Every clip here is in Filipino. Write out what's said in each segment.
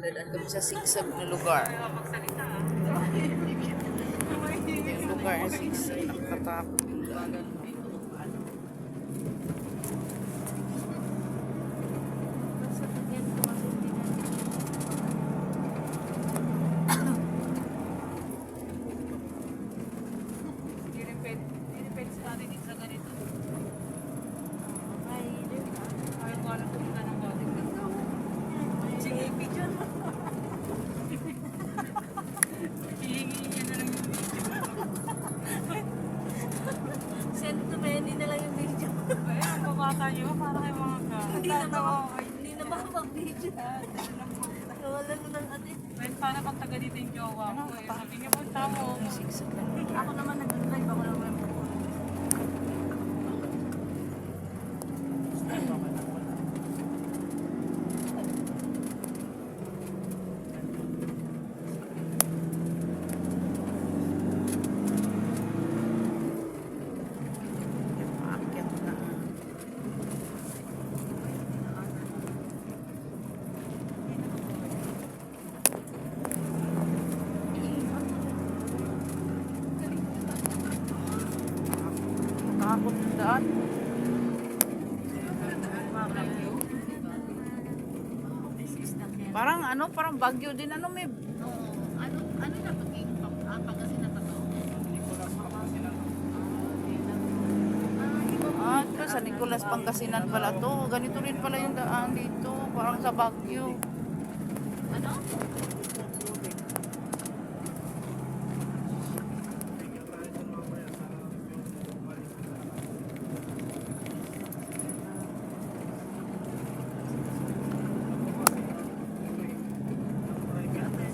Dadaan kami sa sigsag na lugar. Ito yung lugar na sigsag. Nakakatakot. Hindi na makapag-video. Wala mo ng ate. Well, para pag taga dito yung jowa ko eh. Sabi niya, punta mo. Ako naman nag-drive. Ako naman. Takot ng daan. Parang ano, parang Baguio din ano may Ano na paging Pangasinan pa to? ito sa Nicolas Pangasinan pala to. Ganito rin pala yung daan dito, parang sa Baguio. Ano?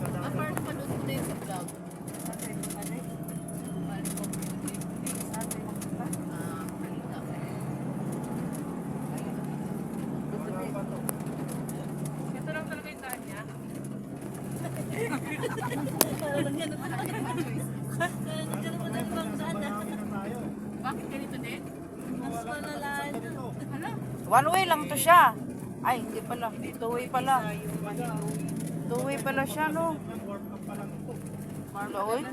Paano panood ko na yung sa vlog? Ito lang talaga yung daan niya. Bakit ganito din? Mas malalaan. One way lang to siya. Ay, hindi pala. Two way pala. Two way pala siya, no? Marla, oy.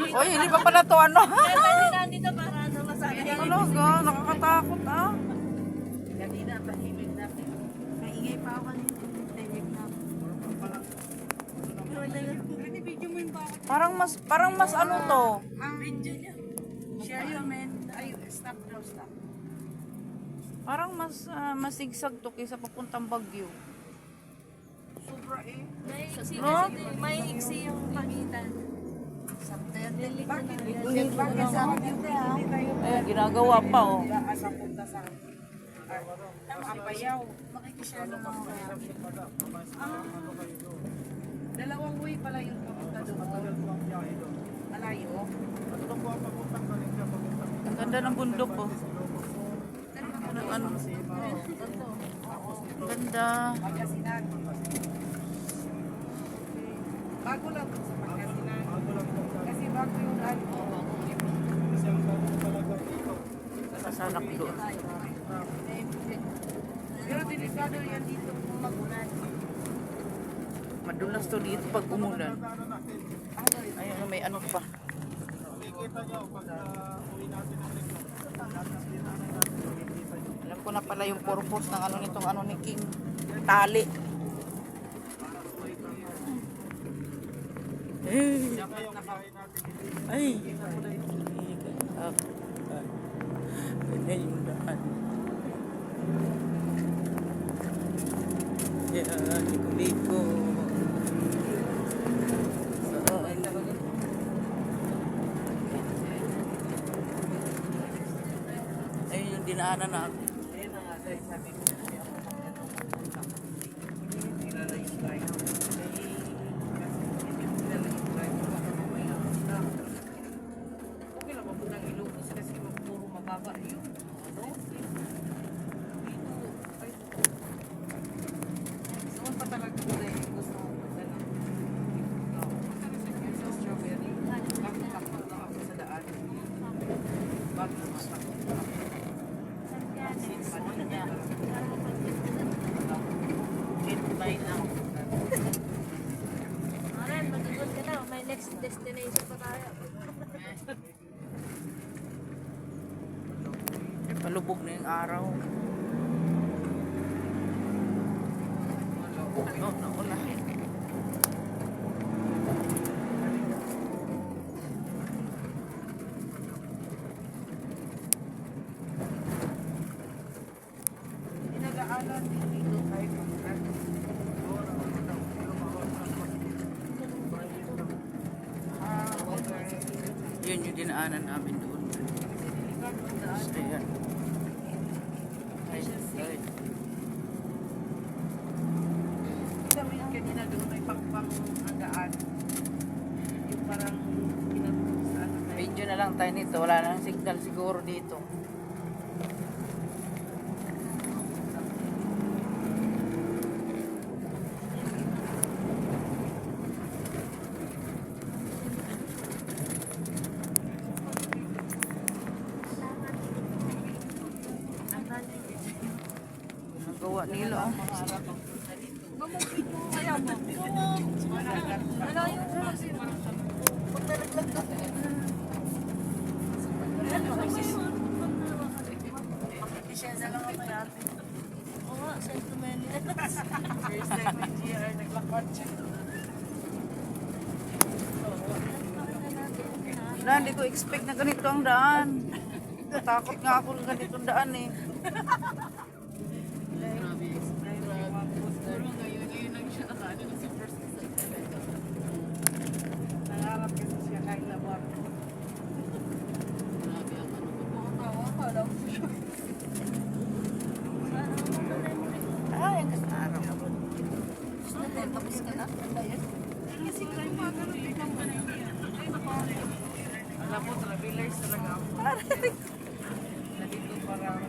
Oy, hindi pa pala to, ano? Nandito para ano masabi. Talaga, nakakatakot, ah. Kanina, tahimik na. Maingay pa ako kanina. Tahimik na. Parang mas ano to. Ang video niya. Share your men. Ay, stop now, stop. Parang mas masigsag to kaysa papuntang Baguio. Sobra eh. No? May iksi yung pagitan. Bakit? Bakit sa eh, ginagawa pa, oh. Asa punta sa Apayaw. Makikishare na lang ako. Dalawang way pala yung papunta doon. Malayo. Ang ganda ng bundok, oh. Ano? Ang ganda. Pagkasinan. Bago lang sa Pagkasinan. Kasi bago yung ano. Sasanak doon. Pero delikado yan dito kung magulan. Madulas to dito pag umulan. Ayun, may ano pa. Alam ko na pala yung purpose ng ano nitong ano ni King. Tali. Ay. Ganyan yung daan. Yan, liko-liko. Ayun yung dinaanan natin. Okay lang, mapunang Ilocos kasi puro mababa yung ano. Dito, ay. Saan pa talaga ko na yung gusto mo punta lang. Sa strawberry. Takot lang ako sa daan. Bago matakot lang ako. Since Manila. 8 by lang. Next destination pa tayo. Palubog na yung araw. Oh, nauna. Pinag-aaral din dito kahit magkano. Yun yung dinaanan namin doon. Ayan. Ay, ay. Kami kanina doon may pang-agaan. Yung parang pinatulog sa ano tayo. Video na lang tayo nito. Wala nang signal siguro dito. Nagawa nila. Oh. First time may GR naglakad siya. Wala, hindi ko expect na ganito ang daan. Takot nga ako ng ganitong daan eh. Nangarap kasi siya kahit labak. Ay, ang ganda araw. Tapos ka na. Alam mo, travelers talaga ako. Nandito parang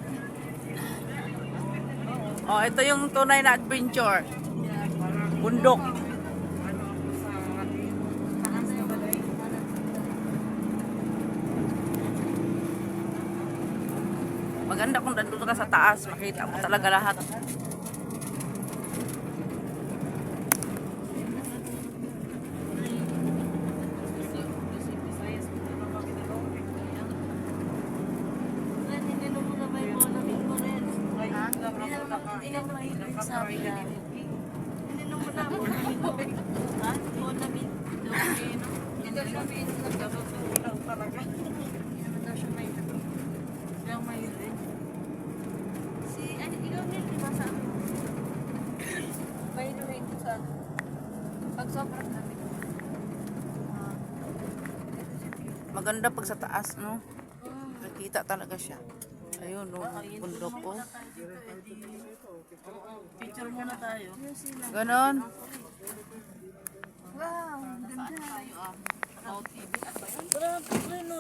Oh, ito yung tunay na adventure. Bundok. ano ako sa taas na balay. Maganda kung nandun ka sa taas. Makita mo talaga lahat. Pag sobrang lamig. Maganda pag sa taas, no? Nakita talaga siya. Ayun, no? Bundok ko. Picture muna tayo. Ganon. Wow, ganda. Tayo ah. About TV at ba yun?